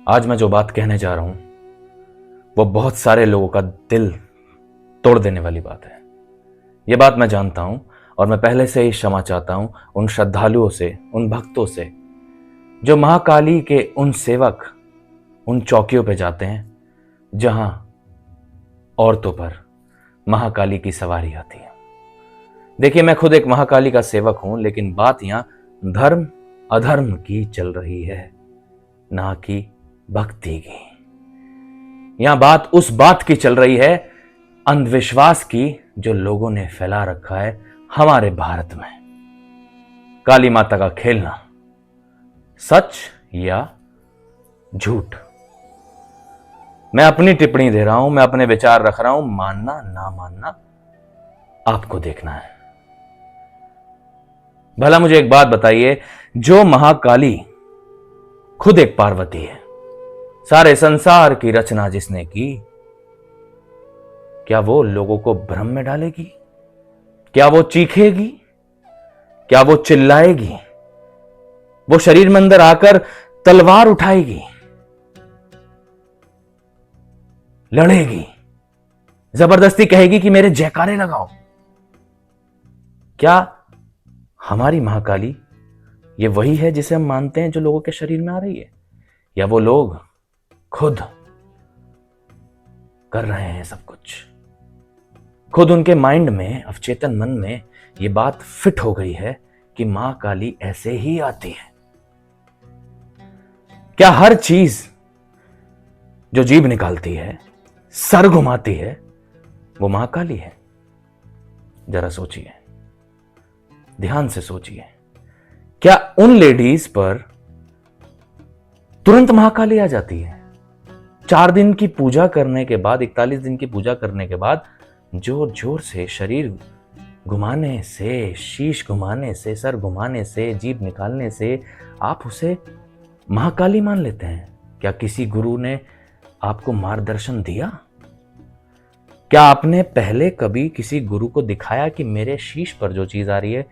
आज मैं जो बात कहने जा रहा हूं वो बहुत सारे लोगों का दिल तोड़ देने वाली बात है। ये बात मैं जानता हूं और मैं पहले से ही क्षमा चाहता हूं उन श्रद्धालुओं से, उन भक्तों से जो महाकाली के उन सेवक उन चौकियों पे जाते हैं जहां औरतों पर महाकाली की सवारी आती है। देखिए, मैं खुद एक महाकाली का सेवक हूं, लेकिन बात यहां धर्म अधर्म की चल रही है, ना कि भक्ति की। यहां बात उस बात की चल रही है, अंधविश्वास की, जो लोगों ने फैला रखा है हमारे भारत में। काली माता का खेलना, सच या झूठ। मैं अपनी टिप्पणी दे रहा हूं, मैं अपने विचार रख रहा हूं, मानना ना मानना आपको देखना है। भला मुझे एक बात बताइए, जो महाकाली खुद एक पार्वती है, सारे संसार की रचना जिसने की, क्या वो लोगों को भ्रम में डालेगी? क्या वो चीखेगी? क्या वो चिल्लाएगी? वो शरीर में अंदर आकर तलवार उठाएगी, लड़ेगी, जबरदस्ती कहेगी कि मेरे जयकारे लगाओ? क्या हमारी महाकाली ये वही है जिसे हम मानते हैं जो लोगों के शरीर में आ रही है, या वो लोग खुद कर रहे हैं सब कुछ? खुद उनके माइंड में, अवचेतन मन में ये बात फिट हो गई है कि मां काली ऐसे ही आती है। क्या हर चीज जो जीभ निकालती है, सर घुमाती है, वो महाकाली है? जरा सोचिए, ध्यान से सोचिए। क्या उन लेडीज पर तुरंत महाकाली आ जाती है? 4 दिन की पूजा करने के बाद, 41 दिन की पूजा करने के बाद, जोर जोर से शरीर घुमाने से, शीश घुमाने से, सर घुमाने से, जीभ निकालने से आप उसे महाकाली मान लेते हैं? क्या किसी गुरु ने आपको मार्गदर्शन दिया? क्या आपने पहले कभी किसी गुरु को दिखाया कि मेरे शीश पर जो चीज आ रही है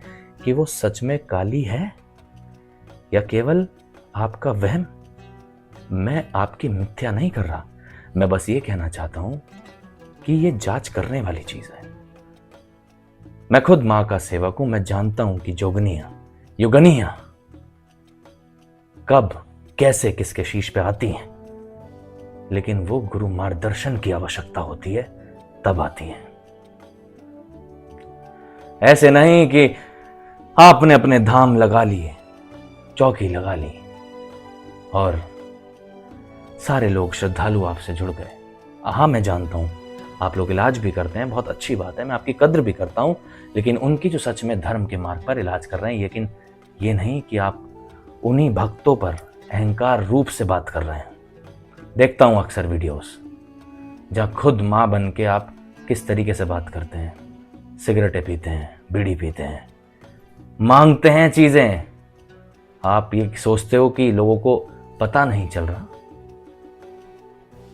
कि वो सच में काली है या केवल आपका वहम? मैं आपकी मिथ्या नहीं कर रहा, मैं बस ये कहना चाहता हूं कि ये जांच करने वाली चीज है। मैं खुद मां का सेवक हूं, मैं जानता हूं कि जोगनियां, युगनियां कब, कैसे, किसके शीश पे आती हैं, लेकिन वो गुरु मार्गदर्शन की आवश्यकता होती है तब आती हैं। ऐसे नहीं कि आपने अपने धाम लगा लिए, चौकी लगा ली और सारे लोग श्रद्धालु आपसे जुड़ गए। हाँ, मैं जानता हूं आप लोग इलाज भी करते हैं, बहुत अच्छी बात है, मैं आपकी कद्र भी करता हूं, लेकिन उनकी जो सच में धर्म के मार्ग पर इलाज कर रहे हैं, लेकिन ये नहीं कि आप उन्हीं भक्तों पर अहंकार रूप से बात कर रहे हैं। देखता हूं अक्सर वीडियोस जहां खुद मां बन के आप किस तरीके से बात करते हैं, सिगरेटें पीते हैं, बीड़ी पीते हैं, मांगते हैं चीजें। आप ये सोचते हो कि लोगों को पता नहीं चल रहा?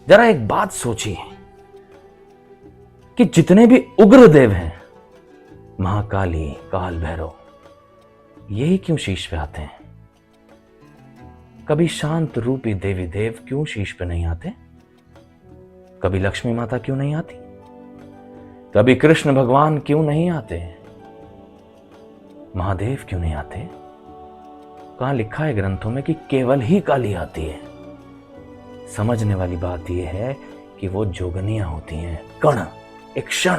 जरा एक बात सोचिए कि जितने भी उग्र देव हैं, महाकाली, काल भैरव, यही क्यों शीश पे आते हैं? कभी शांत रूपी देवी देव क्यों शीश पे नहीं आते? कभी लक्ष्मी माता क्यों नहीं आती? कभी कृष्ण भगवान क्यों नहीं आते? महादेव क्यों नहीं आते? कहां लिखा है ग्रंथों में कि केवल ही काली आती है? समझने वाली बात यह है कि वो जोगनियां होती हैं, कण, एक क्षण,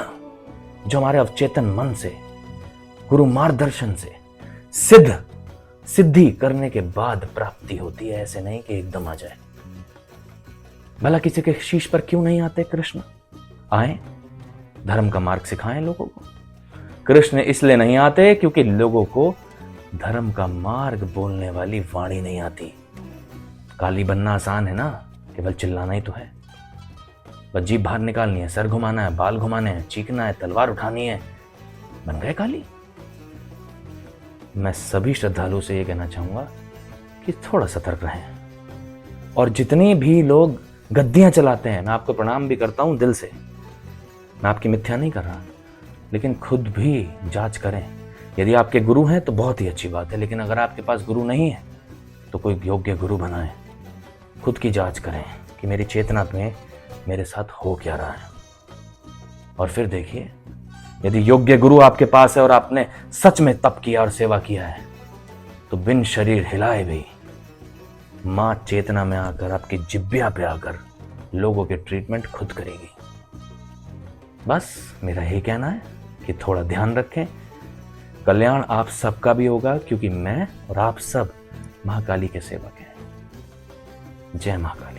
जो हमारे अवचेतन मन से, गुरु मार्गदर्शन से सिद्धि करने के बाद प्राप्ति होती है। ऐसे नहीं कि एकदम आ जाए। भला किसी के शीश पर क्यों नहीं आते कृष्ण? आए, धर्म का मार्ग सिखाएं लोगों को। कृष्ण इसलिए नहीं आते क्योंकि लोगों को धर्म का मार्ग बोलने वाली वाणी नहीं आती। काली बनना आसान है ना, केवल चिल्लाना ही तो है। बस जीभ बाहर निकालनी है, सर घुमाना है, बाल घुमाने हैं, चीखना है, तलवार उठानी है, बन गए काली। मैं सभी श्रद्धालुओं से यह कहना चाहूंगा कि थोड़ा सतर्क रहें। और जितने भी लोग गद्दियां चलाते हैं, मैं आपको प्रणाम भी करता हूं दिल से, मैं आपकी मिथ्या नहीं कर रहा, लेकिन खुद भी जांच करें। यदि आपके गुरु हैं तो बहुत ही अच्छी बात है, लेकिन अगर आपके पास गुरु नहीं है तो कोई योग्य गुरु बनाएं। खुद की जांच करें कि मेरी चेतना में मेरे साथ हो क्या रहा है। और फिर देखिए, यदि योग्य गुरु आपके पास है और आपने सच में तप किया और सेवा किया है, तो बिन शरीर हिलाए भी मां चेतना में आकर आपकी जिब्बिया पे आकर लोगों के ट्रीटमेंट खुद करेगी। बस मेरा यही कहना है कि थोड़ा ध्यान रखें, कल्याण आप सबका भी होगा, क्योंकि मैं और आप सब महाकाली के सेवक हैं। जय महाकाली।